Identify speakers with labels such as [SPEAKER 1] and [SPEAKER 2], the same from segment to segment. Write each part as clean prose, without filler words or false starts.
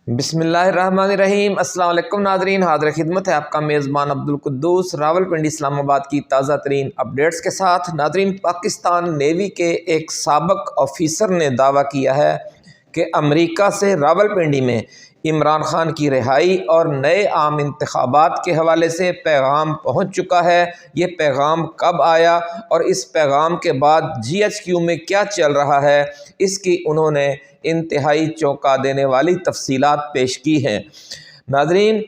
[SPEAKER 1] بسم اللہ الرحمن الرحیم۔ السلام علیکم ناظرین، حاضر خدمت ہے آپ کا میزبان عبدالقدوس راولپنڈی اسلام آباد کی تازہ ترین اپڈیٹس کے ساتھ۔ ناظرین، پاکستان نیوی کے ایک سابق آفیسر نے دعویٰ کیا ہے کہ امریکہ سے راولپنڈی میں عمران خان کی رہائی اور نئے عام انتخابات کے حوالے سے پیغام پہنچ چکا ہے۔ یہ پیغام کب آیا اور اس پیغام کے بعد GHQ میں کیا چل رہا ہے، اس کی انہوں نے انتہائی چونکا دینے والی تفصیلات پیش کی ہیں۔ ناظرین،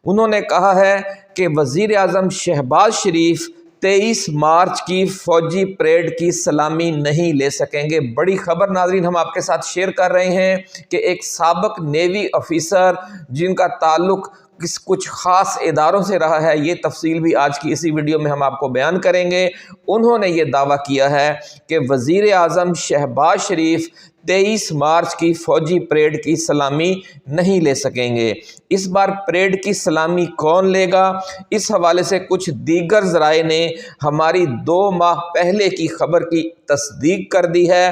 [SPEAKER 1] انہوں نے کہا ہے کہ وزیر اعظم شہباز شریف 23 مارچ کی فوجی پریڈ کی سلامی نہیں لے سکیں گے۔ بڑی خبر ناظرین ہم آپ کے ساتھ شیئر کر رہے ہیں کہ ایک سابق نیوی افیسر جن کا تعلق کچھ خاص اداروں سے رہا ہے، یہ تفصیل بھی آج کی اسی ویڈیو میں ہم آپ کو بیان کریں گے۔ انہوں نے یہ دعویٰ کیا ہے کہ وزیر اعظم شہباز شریف 23 مارچ کی فوجی پریڈ کی سلامی نہیں لے سکیں گے۔ اس بار پریڈ کی سلامی کون لے گا؟ اس حوالے سے کچھ دیگر ذرائع نے ہماری 2 ماہ پہلے کی خبر کی تصدیق کر دی ہے،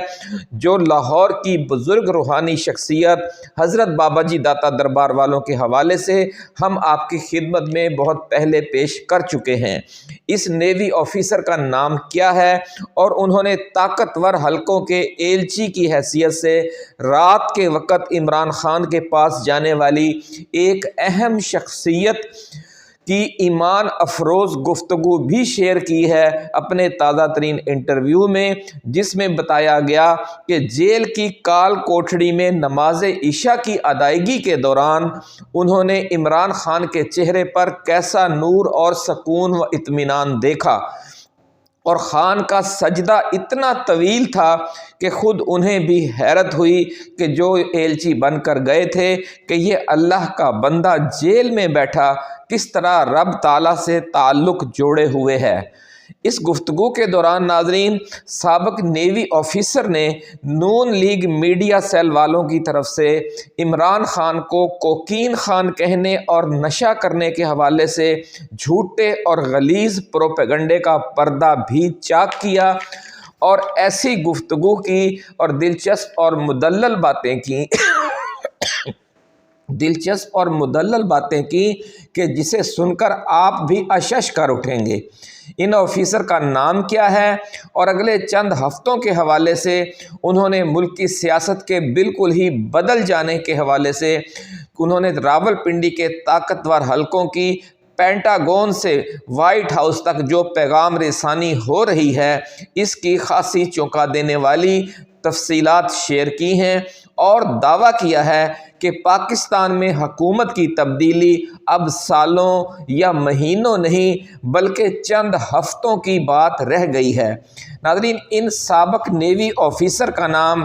[SPEAKER 1] جو لاہور کی بزرگ روحانی شخصیت حضرت بابا جی داتا دربار والوں کے حوالے سے ہم آپ کی خدمت میں بہت پہلے پیش کر چکے ہیں۔ اس نیوی آفیسر کا نام کیا ہے اور انہوں نے طاقتور حلقوں کے ایلچی کی حیثیت سے رات کے وقت عمران خان کے پاس جانے والی ایک اہم شخصیت کی ایمان افروز گفتگو بھی شیئر کی ہے اپنے تازہ ترین انٹرویو میں، جس میں بتایا گیا کہ جیل کی کال کوٹھڑی میں نماز عشاء کی ادائیگی کے دوران انہوں نے عمران خان کے چہرے پر کیسا نور اور سکون و اطمینان دیکھا، اور خان کا سجدہ اتنا طویل تھا کہ خود انہیں بھی حیرت ہوئی کہ جو ایلچی بن کر گئے تھے کہ یہ اللہ کا بندہ جیل میں بیٹھا کس طرح رب تعالیٰ سے تعلق جوڑے ہوئے ہے۔ اس گفتگو کے دوران ناظرین، سابق نیوی آفیسر نے نون لیگ میڈیا سیل والوں کی طرف سے عمران خان کو کوکین خان کہنے اور نشہ کرنے کے حوالے سے جھوٹے اور غلیظ پروپیگنڈے کا پردہ بھی چاک کیا اور ایسی گفتگو کی اور دلچسپ اور مدلل باتیں کی کہ جسے سن کر آپ بھی اشش کر اٹھیں گے۔ ان آفیسر کا نام کیا ہے اور اگلے چند ہفتوں کے حوالے سے انہوں نے ملک کی سیاست کے بالکل ہی بدل جانے کے حوالے سے انہوں نے راولپنڈی کے طاقتور حلقوں کی پینٹاگون سے وائٹ ہاؤس تک جو پیغام رسانی ہو رہی ہے، اس کی خاصی چونکا دینے والی تفصیلات شیئر کی ہیں اور دعویٰ کیا ہے کہ پاکستان میں حکومت کی تبدیلی اب سالوں یا مہینوں نہیں بلکہ چند ہفتوں کی بات رہ گئی ہے۔ ناظرین، ان سابق نیوی آفیسر کا نام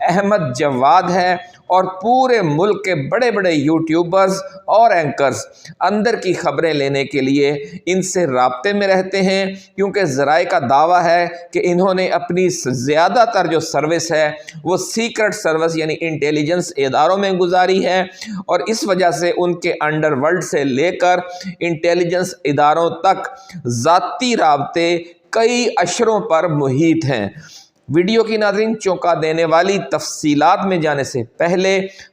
[SPEAKER 1] احمد جواد ہے اور پورے ملک کے بڑے بڑے یوٹیوبرز اور اینکرز اندر کی خبریں لینے کے لیے ان سے رابطے میں رہتے ہیں، کیونکہ ذرائع کا دعویٰ ہے کہ انہوں نے اپنی زیادہ تر جو سروس ہے وہ سیکرٹ سروس یعنی انٹیلیجنس اداروں میں گزاری ہے، اور اس وجہ سے ان کے انڈر ورلڈ سے لے کر انٹیلیجنس اداروں تک ذاتی رابطے کئی اشروں پر محیط ہیں۔ ویڈیو کی ناظرین چونکا دینے والی تفصیلات میں جانے سے پہلے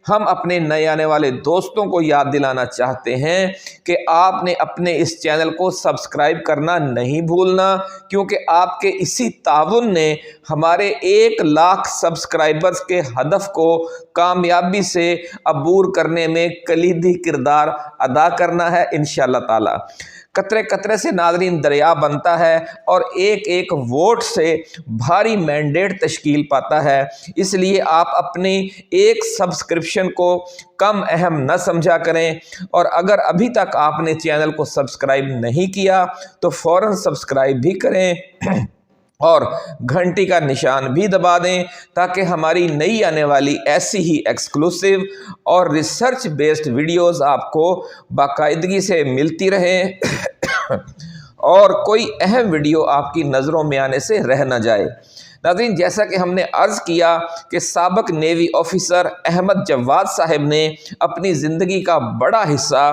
[SPEAKER 1] ہم اپنے نئے آنے والے دوستوں کو یاد دلانا چاہتے ہیں کہ آپ نے اپنے اس چینل کو سبسکرائب کرنا نہیں بھولنا، کیونکہ آپ کے اسی تعاون نے ہمارے 1 لاکھ سبسکرائبرز کے ہدف کو کامیابی سے عبور کرنے میں کلیدی کردار ادا کرنا ہے انشاءاللہ تعالی۔ قطرے قطرے سے ناظرین دریا بنتا ہے اور ایک ایک ووٹ سے بھاری مینڈیٹ تشکیل پاتا ہے، اس لیے آپ اپنی ایک سبسکرپشن کو کم اہم نہ سمجھا کریں، اور اگر ابھی تک آپ نے چینل کو سبسکرائب نہیں کیا تو فوراً سبسکرائب بھی کریں اور گھنٹی کا نشان بھی دبا دیں تاکہ ہماری نئی آنے والی ایسی ہی ایکسکلوسیو اور ریسرچ بیسڈ ویڈیوز آپ کو باقاعدگی سے ملتی رہیں اور کوئی اہم ویڈیو آپ کی نظروں میں آنے سے رہ نہ جائے۔ ناظرین، جیسا کہ ہم نے عرض کیا کہ سابق نیوی آفیسر احمد جواد صاحب نے اپنی زندگی کا بڑا حصہ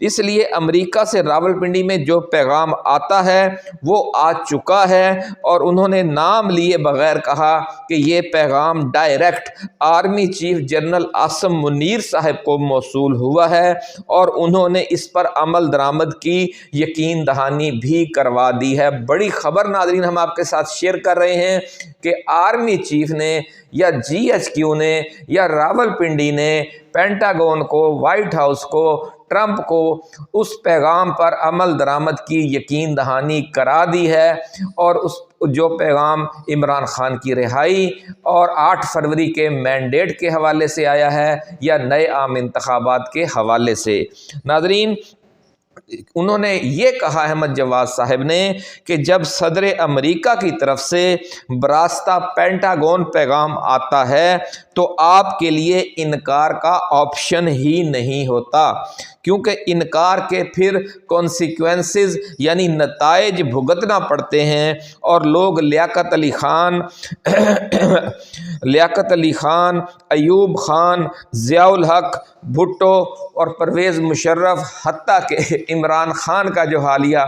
[SPEAKER 1] اس لیے امریکہ سے راولپنڈی میں جو پیغام آتا ہے وہ آ چکا ہے، اور انہوں نے نام لیے بغیر کہا کہ یہ پیغام direct army chief general Asim Munir صاحب کو موصول ہوا ہے، اور انہوں نے اس پر عمل درآمد کی یقین دہانی بھی کروا دی ہے۔ بڑی خبر ناظرین ہم آپ کے ساتھ شیئر کر رہے ہیں کہ آرمی چیف نے یا جی ایچ کیو نے یا راولپنڈی نے پینٹاگون کو، وائٹ ہاؤس کو، ٹرمپ کو اس پیغام پر عمل درآمد کی یقین دہانی کرا دی ہے، اور اس جو پیغام عمران خان کی رہائی اور 8 فروری کے مینڈیٹ کے حوالے سے آیا ہے یا نئے عام انتخابات کے حوالے سے۔ ناظرین انہوں نے یہ کہا احمد جواد صاحب نے کہ جب صدر امریکہ کی طرف سے براستہ پینٹاگون پیغام آتا ہے تو آپ کے لیے انکار کا آپشن ہی نہیں ہوتا، کیونکہ انکار کے پھر کانسیکوینسز یعنی نتائج بھگتنا پڑتے ہیں، اور لوگ لیاقت علی خان، ایوب خان، ضیاء الحق، بھٹو اور پرویز مشرف، حتیٰ کہ عمران خان کا جو حالیہ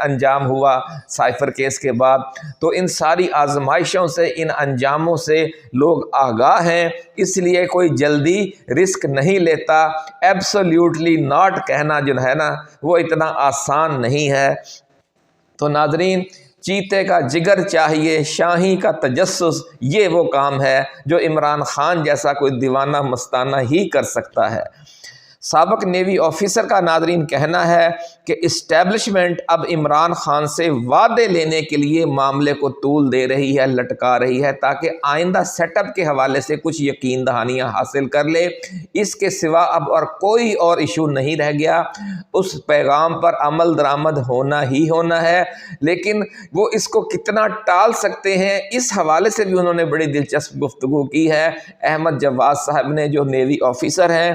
[SPEAKER 1] انجام ہوا سائفر کیس کے بعد، تو ان ساری آزمائشوں سے، ان انجاموں سے لوگ آگاہ ہیں، اس لیے کوئی جلدی رسک نہیں لیتا۔ ایبسولیوٹلی ناٹ کہنا جو ہے نا وہ اتنا آسان نہیں ہے۔ تو ناظرین چیتے کا جگر چاہیے، شاہی کا تجسس، یہ وہ کام ہے جو عمران خان جیسا کوئی دیوانہ مستانہ ہی کر سکتا ہے۔ سابق نیوی آفیسر کا ناظرین کہنا ہے کہ اسٹیبلشمنٹ اب عمران خان سے وعدے لینے کے لیے معاملے کو طول دے رہی ہے، لٹکا رہی ہے، تاکہ آئندہ سیٹ اپ کے حوالے سے کچھ یقین دہانیاں حاصل کر لے۔ اس کے سوا اب اور کوئی اور ایشو نہیں رہ گیا، اس پیغام پر عمل درآمد ہونا ہی ہونا ہے، لیکن وہ اس کو کتنا ٹال سکتے ہیں اس حوالے سے بھی انہوں نے بڑی دلچسپ گفتگو کی ہے۔ احمد جواد صاحب نے جو نیوی آفیسر ہیں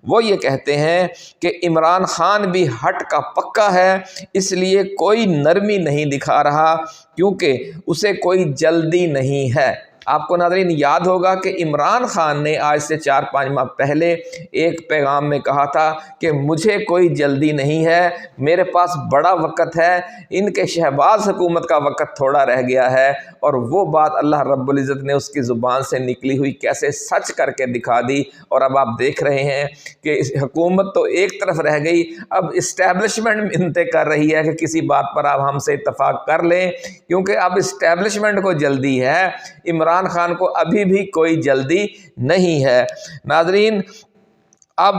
[SPEAKER 1] وہ یہ کہتے ہیں کہ عمران خان بھی ہٹ کا پکا ہے، اس لیے کوئی نرمی نہیں دکھا رہا کیونکہ اسے کوئی جلدی نہیں ہے۔ آپ کو ناظرین یاد ہوگا کہ عمران خان نے آج سے 4-5 ماہ پہلے ایک پیغام میں کہا تھا کہ مجھے کوئی جلدی نہیں ہے، میرے پاس بڑا وقت ہے، ان کے شہباز حکومت کا وقت تھوڑا رہ گیا ہے، اور وہ بات اللہ رب العزت نے اس کی زبان سے نکلی ہوئی کیسے سچ کر کے دکھا دی، اور اب آپ دیکھ رہے ہیں کہ حکومت تو ایک طرف رہ گئی، اب اسٹیبلشمنٹ منتیں کر رہی ہے کہ کسی بات پر آپ ہم سے اتفاق کر لیں، کیونکہ اب اسٹیبلشمنٹ کو جلدی ہے، عمران خان کو ابھی بھی کوئی جلدی نہیں ہے۔ ناظرین اب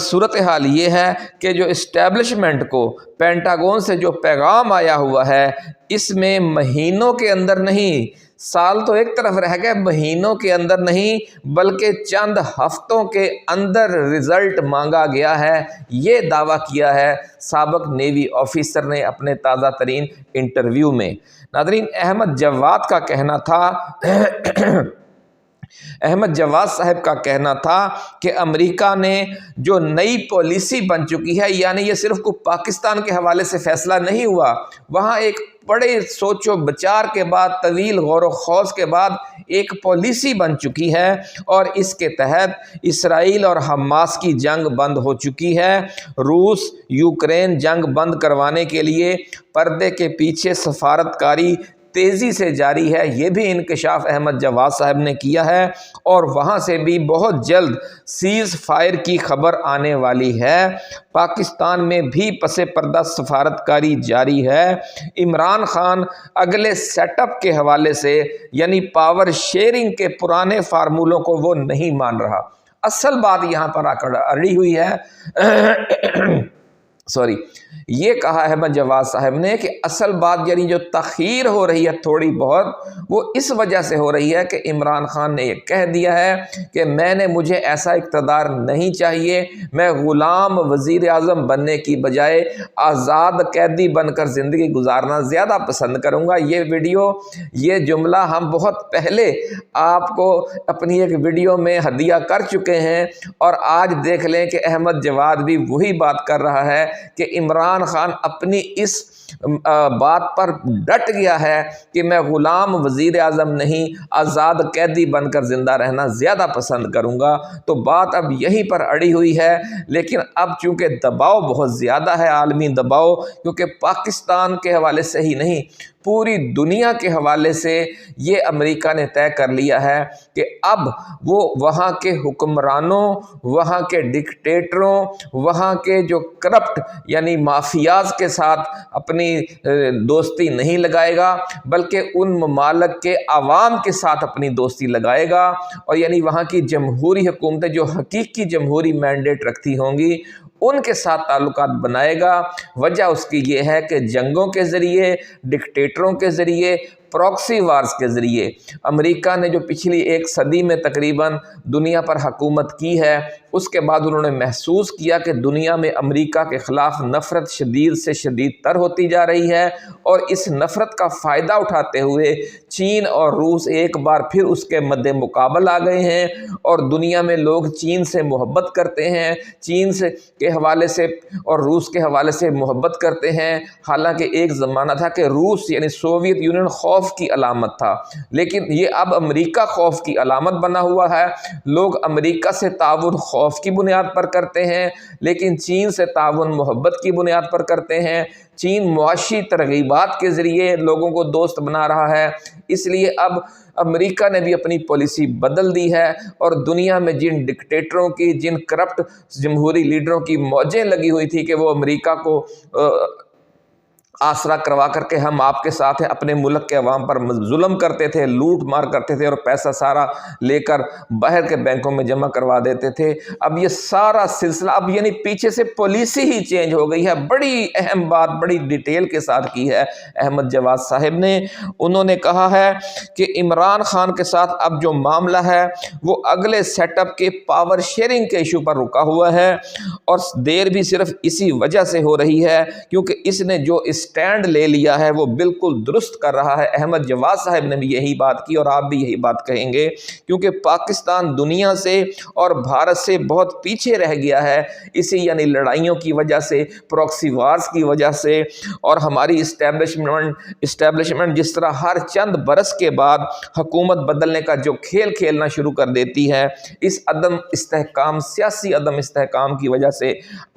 [SPEAKER 1] صورتحال یہ ہے کہ جو اسٹیبلشمنٹ کو پینٹاگون سے جو پیغام آیا ہوا ہے اس میں مہینوں کے اندر نہیں، سال تو ایک طرف رہ گئے، مہینوں کے اندر نہیں بلکہ چند ہفتوں کے اندر رزلٹ مانگا گیا ہے، یہ دعویٰ کیا ہے سابق نیوی آفیسر نے اپنے تازہ ترین انٹرویو میں۔ ناظرین احمد جواد کا کہنا تھا احمد جواد صاحب کا کہنا تھا کہ امریکہ نے جو نئی پالیسی بن چکی ہے، یعنی یہ صرف کو پاکستان کے حوالے سے فیصلہ نہیں ہوا، وہاں ایک بڑے سوچ و بچار کے بعد، طویل غور و خوض کے بعد ایک پالیسی بن چکی ہے، اور اس کے تحت اسرائیل اور حماس کی جنگ بند ہو چکی ہے۔ روس یوکرین جنگ بند کروانے کے لیے پردے کے پیچھے سفارتکاری تیزی سے جاری ہے، یہ بھی انکشاف احمد جواد صاحب نے کیا ہے، اور وہاں سے بھی بہت جلد سیز فائر کی خبر آنے والی ہے۔ پاکستان میں بھی پس پردہ سفارتکاری جاری ہے۔ عمران خان اگلے سیٹ اپ کے حوالے سے یعنی پاور شیئرنگ کے پرانے فارمولوں کو وہ نہیں مان رہا۔ اصل بات یہاں پر آ کر اڑی ہوئی ہے یہ کہا احمد جواد صاحب نے کہ اصل بات یعنی جو تاخیر ہو رہی ہے تھوڑی بہت، وہ اس وجہ سے ہو رہی ہے کہ عمران خان نے یہ کہہ دیا ہے کہ مجھے ایسا اقتدار نہیں چاہیے، میں غلام وزیر اعظم بننے کی بجائے آزاد قیدی بن کر زندگی گزارنا زیادہ پسند کروں گا۔ یہ جملہ ہم بہت پہلے آپ کو اپنی ایک ویڈیو میں ہدیہ کر چکے ہیں، اور آج دیکھ لیں کہ احمد جواد بھی وہی بات کر رہا ہے کہ عمران خان اپنی اس بات پر ڈٹ گیا ہے کہ میں غلام وزیر اعظم نہیں آزاد قیدی بن کر زندہ رہنا زیادہ پسند کروں گا، تو بات اب یہیں پر اڑی ہوئی ہے۔ لیکن اب چونکہ دباؤ بہت زیادہ ہے، عالمی دباؤ، کیونکہ پاکستان کے حوالے سے ہی نہیں پوری دنیا کے حوالے سے یہ امریکہ نے طے کر لیا ہے کہ اب وہ وہاں کے حکمرانوں، وہاں کے ڈکٹیٹروں، وہاں کے جو کرپٹ یعنی مافیاز کے ساتھ اپنی دوستی نہیں لگائے گا، بلکہ ان ممالک کے عوام کے ساتھ اپنی دوستی لگائے گا، اور یعنی وہاں کی جمہوری حکومتیں جو حقیقی جمہوری مینڈیٹ رکھتی ہوں گی ان کے ساتھ تعلقات بنائے گا۔ وجہ اس کی یہ ہے کہ جنگوں کے ذریعے، ڈکٹیٹروں کے ذریعے، پراکسی وارز کے ذریعے امریکہ نے جو پچھلی ایک صدی میں تقریباً دنیا پر حکومت کی ہے، اس کے بعد انہوں نے محسوس کیا کہ دنیا میں امریکہ کے خلاف نفرت شدید سے شدید تر ہوتی جا رہی ہے، اور اس نفرت کا فائدہ اٹھاتے ہوئے چین اور روس ایک بار پھر اس کے مد مقابل آ گئے ہیں، اور دنیا میں لوگ چین سے محبت کرتے ہیں، چین سے کے حوالے سے اور روس کے حوالے سے محبت کرتے ہیں۔ حالانکہ ایک زمانہ تھا کہ روس یعنی سوویت یونین خوف کی علامت تھا، لیکن یہ اب امریکہ خوف کی علامت بنا ہوا ہے۔ لوگ امریکہ سے تعاون خوف کی بنیاد پر کرتے ہیں، لیکن چین سے تعاون محبت کی بنیاد پر کرتے ہیں۔ چین معاشی ترغیبات کے ذریعے لوگوں کو دوست بنا رہا ہے، اس لیے اب امریکہ نے بھی اپنی پالیسی بدل دی ہے، اور دنیا میں جن ڈکٹیٹروں کی، جن کرپٹ جمہوری لیڈروں کی موجیں لگی ہوئی تھی کہ وہ امریکہ کو آسرا کروا کر کے ہم آپ کے ساتھ ہیں، اپنے ملک کے عوام پر ظلم کرتے تھے، لوٹ مار کرتے تھے، اور پیسہ سارا لے کر باہر کے بینکوں میں جمع کروا دیتے تھے، اب یہ سارا سلسلہ اب یعنی پیچھے سے پالیسی ہی چینج ہو گئی ہے۔ بڑی اہم بات بڑی ڈیٹیل کے ساتھ کی ہے احمد جواد صاحب نے۔ انہوں نے کہا ہے کہ عمران خان کے ساتھ اب جو معاملہ ہے وہ اگلے سیٹ اپ کے پاور شیئرنگ کے ایشو پر رکا ہوا ہے، اور دیر بھی صرف اسی وجہ سے ہو رہی ہے کیونکہ اس نے جو سٹینڈ لے لیا ہے وہ بالکل درست کر رہا ہے۔ احمد جواد صاحب نے بھی یہی بات کی، اور آپ بھی یہی بات کہیں گے، کیونکہ پاکستان دنیا سے اور بھارت سے بہت پیچھے رہ گیا ہے، اسی یعنی لڑائیوں کی وجہ سے، پراکسی وارز کی وجہ سے، اور ہماری اسٹیبلشمنٹ جس طرح ہر چند برس کے بعد حکومت بدلنے کا جو کھیل کھیلنا شروع کر دیتی ہے، اس عدم استحکام، سیاسی عدم استحکام کی وجہ سے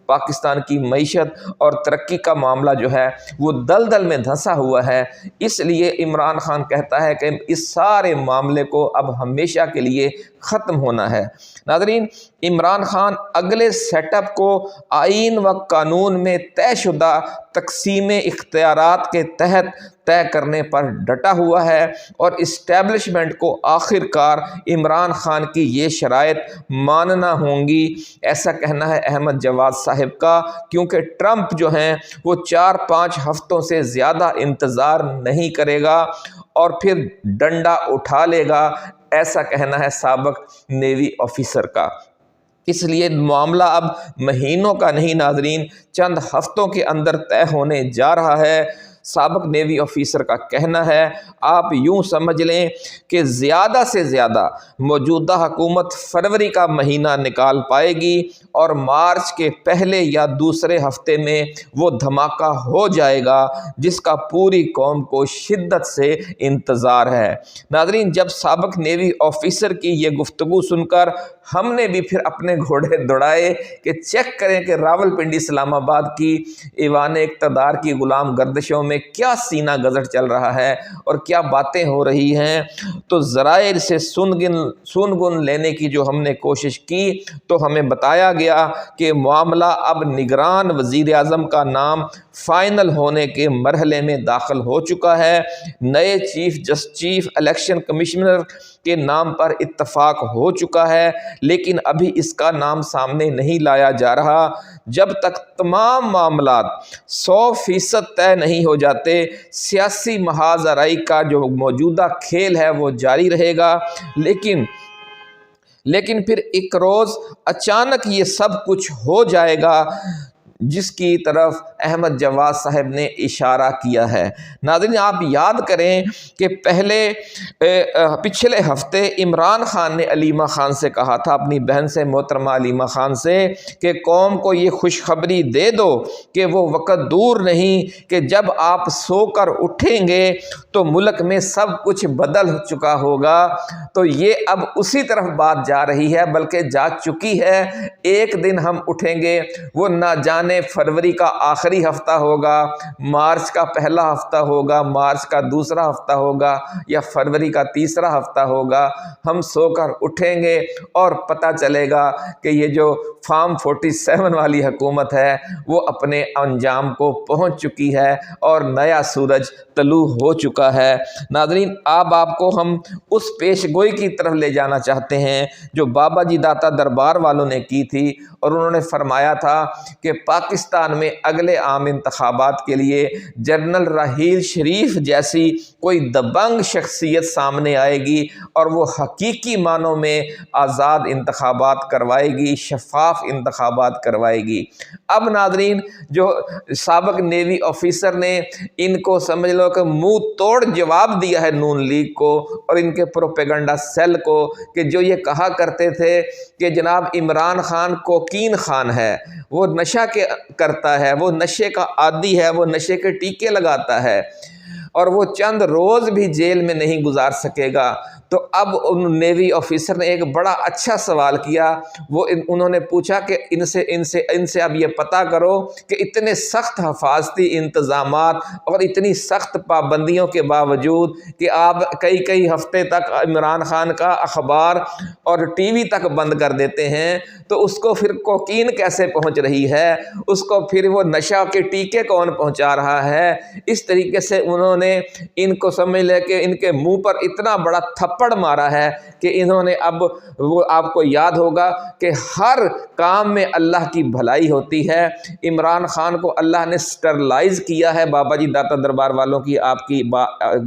[SPEAKER 1] پاکستان کی معیشت اور ترقی کا معاملہ جو ہے وہ دلدل میں دھنسا ہوا ہے۔ اس لیے عمران خان کہتا ہے کہ اس سارے معاملے کو اب ہمیشہ کے لیے ختم ہونا ہے۔ ناظرین، عمران خان اگلے سیٹ اپ کو آئین و قانون میں طے شدہ تقسیم اختیارات کے تحت طے کرنے پر ڈٹا ہوا ہے، اور اسٹیبلشمنٹ کو آخر کار عمران خان کی یہ شرائط ماننا ہوں گی، ایسا کہنا ہے احمد جواد صاحب کا، کیونکہ ٹرمپ جو ہیں وہ 4-5 ہفتوں سے زیادہ انتظار نہیں کرے گا اور پھر ڈنڈا اٹھا لے گا، ایسا کہنا ہے سابق نیوی آفیسر کا۔ اس لیے معاملہ اب مہینوں کا نہیں ناظرین، چند ہفتوں کے اندر طے ہونے جا رہا ہے۔ سابق نیوی آفیسر کا کہنا ہے، آپ یوں سمجھ لیں کہ زیادہ سے زیادہ موجودہ حکومت فروری کا مہینہ نکال پائے گی، اور مارچ کے پہلے یا دوسرے ہفتے میں وہ دھماکہ ہو جائے گا جس کا پوری قوم کو شدت سے انتظار ہے۔ ناظرین، جب سابق نیوی آفیسر کی یہ گفتگو سن کر ہم نے بھی پھر اپنے گھوڑے دوڑائے کہ چیک کریں کہ راولپنڈی اسلام آباد کی ایوان اقتدار کی غلام گردشوں میں کیا سینہ گزر چل رہا ہے اور کیا باتیں ہو رہی ہیں۔ تو ذرائع سے سن گن لینے کی جو ہم نے کوشش کی تو ہمیں بتایا گیا کہ معاملہ اب نگران وزیر اعظم کا نام فائنل ہونے کے مرحلے میں داخل ہو چکا ہے۔ نئے چیف الیکشن کمشنر کے نام پر اتفاق ہو چکا ہے، لیکن ابھی اس کا نام سامنے نہیں لایا جا رہا۔ جب تک تمام معاملات 100% طے نہیں ہو جاتے، سیاسی محاذ آرائی کا جو موجودہ کھیل ہے وہ جاری رہے گا، لیکن پھر ایک روز اچانک یہ سب کچھ ہو جائے گا جس کی طرف احمد جواد صاحب نے اشارہ کیا ہے۔ ناظرین آپ یاد کریں کہ پچھلے ہفتے عمران خان نے علیمہ خان سے کہا تھا، اپنی بہن سے محترمہ علیمہ خان سے، کہ قوم کو یہ خوشخبری دے دو کہ وہ وقت دور نہیں کہ جب آپ سو کر اٹھیں گے تو ملک میں سب کچھ بدل چکا ہوگا۔ تو یہ اب اسی طرف بات جا رہی ہے، بلکہ جا چکی ہے۔ ایک دن ہم اٹھیں گے، وہ نہ جانے فروری کا آخری ہفتہ ہوگا، مارچ کا پہلا ہفتہ ہوگا، مارچ کا دوسرا ہفتہ ہوگا، یا فروری کا تیسرا ہفتہ ہوگا۔ ہم سو کر اٹھیں گے اور پتہ چلے گا کہ یہ جو فارم 47 والی حکومت ہے وہ اپنے انجام کو پہنچ چکی ہے اور نیا سورج طلوع ہو چکا ہے۔ ناظرین اب آپ کو ہم اس پیش گوئی کی طرف لے جانا چاہتے ہیں جو بابا جی داتا دربار والوں نے کی تھی، اور انہوں نے فرمایا تھا کہ پاکستان میں اگلے عام انتخابات کے لیے جنرل راحیل شریف جیسی کوئی دبنگ شخصیت سامنے آئے گی اور وہ حقیقی معنوں میں آزاد انتخابات کروائے گی، شفاف انتخابات کروائے گی۔ اب ناظرین جو سابق نیوی آفیسر نے ان کو سمجھ لو کہ منہ توڑ جواب دیا ہے نون لیگ کو اور ان کے پروپیگنڈا سیل کو، کہ جو یہ کہا کرتے تھے کہ جناب عمران خان کوکین خان ہے، وہ نشہ کرتا ہے، وہ نشے کا عادی ہے، وہ نشے کے ٹیکے لگاتا ہے اور وہ چند روز بھی جیل میں نہیں گزار سکے گا۔ تو اب ان نیوی آفیسر نے ایک بڑا اچھا سوال کیا، وہ انہوں نے پوچھا کہ ان سے اب یہ پتہ کرو کہ اتنے سخت حفاظتی انتظامات اور اتنی سخت پابندیوں کے باوجود کہ آپ کئی ہفتے تک عمران خان کا اخبار اور ٹی وی تک بند کر دیتے ہیں، تو اس کو پھر کوکین کیسے پہنچ رہی ہے، اس کو پھر وہ نشہ کے ٹیکے کون پہنچا رہا ہے۔ اس طریقے سے انہوں نے ان کو سمجھ لے کہ ان کے منہ پر اتنا بڑا تھپڑ مارا ہے کہ انہوں نے اب وہ آپ کو یاد ہوگا کہ ہر کام میں اللہ کی بھلائی ہوتی ہے۔ عمران خان کو اللہ نے سٹرلائز کیا ہے، بابا جی داتا دربار والوں کی آپ کی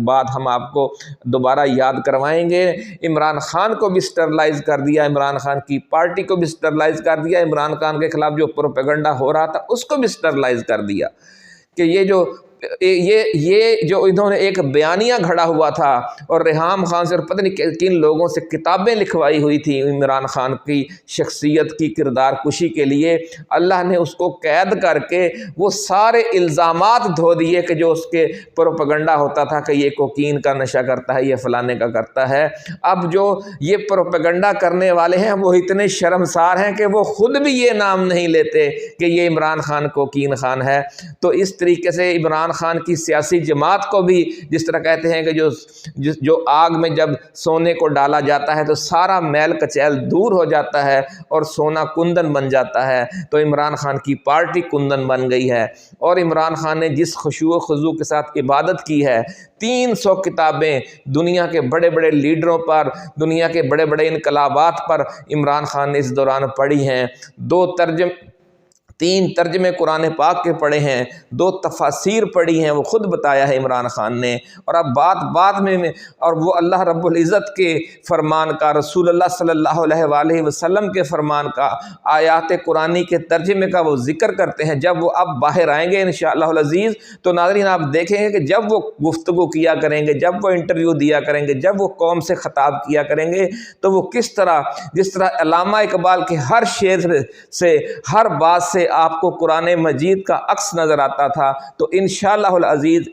[SPEAKER 1] بات ہم آپ کو دوبارہ یاد کروائیں گے۔ عمران خان کو بھی سٹرلائز کر دیا، عمران خان کی پارٹی کو بھی سٹرلائز کر دیا، عمران خان کے خلاف جو پروپیگنڈا ہو رہا تھا اس کو بھی سٹرلائز کر دیا کہ یہ جو انہوں نے ایک بیانیہ گھڑا ہوا تھا اور ریحام خان سے اور پتہ نہیں کن لوگوں سے کتابیں لکھوائی ہوئی تھی عمران خان کی شخصیت کی کردار کشی کے لیے، اللہ نے اس کو قید کر کے وہ سارے الزامات دھو دیے کہ جو اس کے پروپیگنڈا ہوتا تھا کہ یہ کوکین کا نشہ کرتا ہے، یہ فلانے کا کرتا ہے۔ اب جو یہ پروپیگنڈا کرنے والے ہیں وہ اتنے شرمسار ہیں کہ وہ خود بھی یہ نام نہیں لیتے کہ یہ عمران خان کوکین خان ہے۔ تو اس طریقے سے عمران خان کی سیاسی جماعت کو بھی جس طرح کہتے ہیں کہ جو آگ میں جب سونے کو ڈالا جاتا ہے تو سارا میل کچیل دور ہو جاتا ہے اور سونا کندن بن جاتا ہے، تو عمران خان کی پارٹی کندن بن گئی ہے۔ اور عمران خان نے جس خشوع و خضوع کے ساتھ عبادت کی ہے، 300 کتابیں دنیا کے بڑے بڑے لیڈروں پر، دنیا کے بڑے بڑے انقلابات پر عمران خان نے اس دوران پڑھی ہیں، 3 ترجمے قرآن پاک کے پڑھے ہیں، 2 تفاسیر پڑھی ہیں، وہ خود بتایا ہے عمران خان نے۔ اور اب بعد میں اور وہ اللہ رب العزت کے فرمان کا، رسول اللہ صلی اللہ علیہ وآلہ وسلم کے فرمان کا، آیات قرآنی کے ترجمے کا وہ ذکر کرتے ہیں۔ جب وہ اب باہر آئیں گے انشاءاللہ العزیز تو ناظرین آپ دیکھیں گے کہ جب وہ گفتگو کیا کریں گے، جب وہ انٹرویو دیا کریں گے، جب وہ قوم سے خطاب کیا کریں گے، تو وہ کس طرح، جس طرح علامہ اقبال کے ہر شعر سے، ہر بات سے آپ کو قرآن مجید کا عکس نظر آتا تھا، تو انشاءاللہ العزیز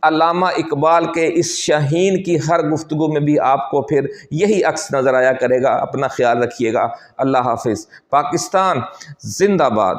[SPEAKER 1] علامہ اقبال کے اس شاہین کی ہر گفتگو میں بھی آپ کو پھر یہی عکس نظر آیا کرے گا۔ اپنا خیال رکھیے گا۔ اللہ حافظ۔ پاکستان زندہ باد۔